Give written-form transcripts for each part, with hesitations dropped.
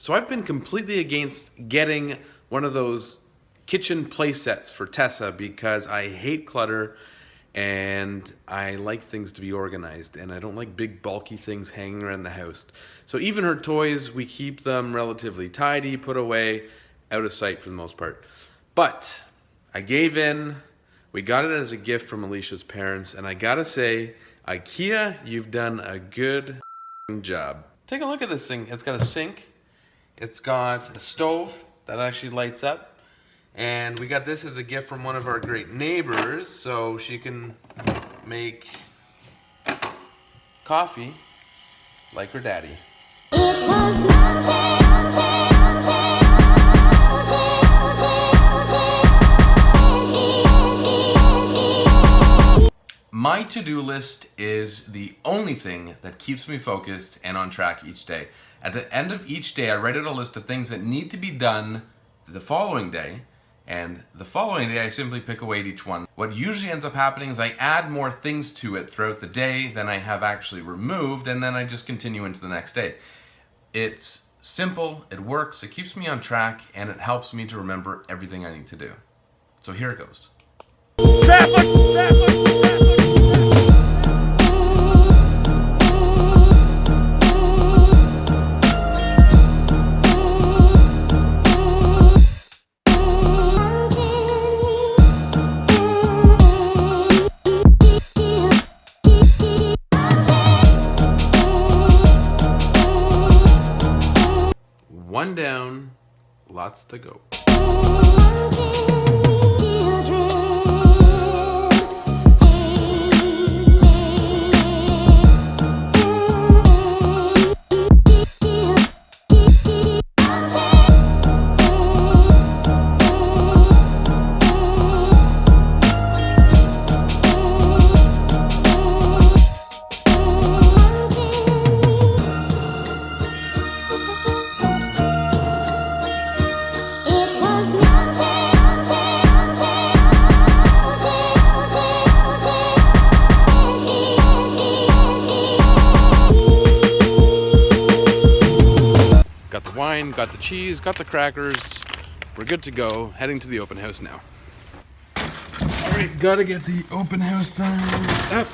So I've been completely against getting one of those kitchen play sets for Tessa because I hate clutter and I like things to be organized and I don't like big bulky things hanging around the house. So even her toys, we keep them relatively tidy, put away, out of sight for the most part. But I gave in. We got it as a gift from Alicia's parents, and I gotta say, Ikea, you've done a good job. Take a look at this thing. It's got a sink. It's got a stove that actually lights up. And we got this as a gift from one of our great neighbors, so she can make coffee like her daddy. My to-do list is the only thing that keeps me focused and on track each day. At the end of each day, I write out a list of things that need to be done the following day, and the following day I simply pick away at each one. What usually ends up happening is I add more things to it throughout the day than I have actually removed, and then I just continue into the next day. It's simple, it works, it keeps me on track, and it helps me to remember everything I need to do. So here it goes. One down, lots to go. Got the wine, got the cheese, got the crackers. We're good to go. Heading to the open house now. All right, gotta get the open house sign up.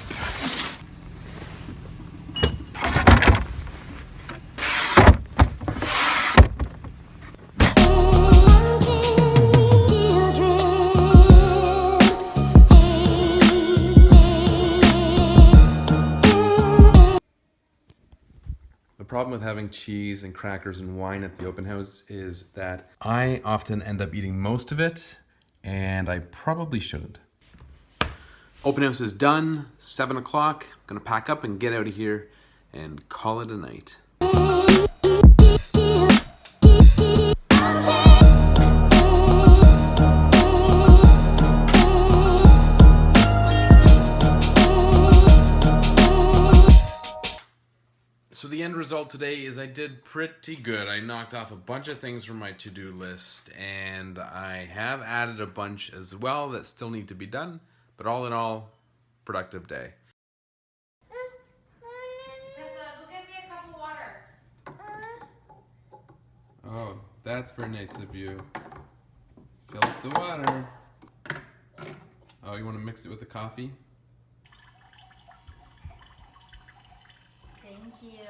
The problem with having cheese and crackers and wine at the open house is that I often end up eating most of it, and I probably shouldn't. Open house is done, 7 o'clock. I'm gonna pack up and get out of here and call it a night. So the end result today is I did pretty good. I knocked off a bunch of things from my to-do list, and I have added a bunch as well that still need to be done, but all in all, productive day. Tessa, go get me a cup of water. Oh, that's very nice of you. Fill up the water. Oh, you want to mix it with the coffee? Thank you.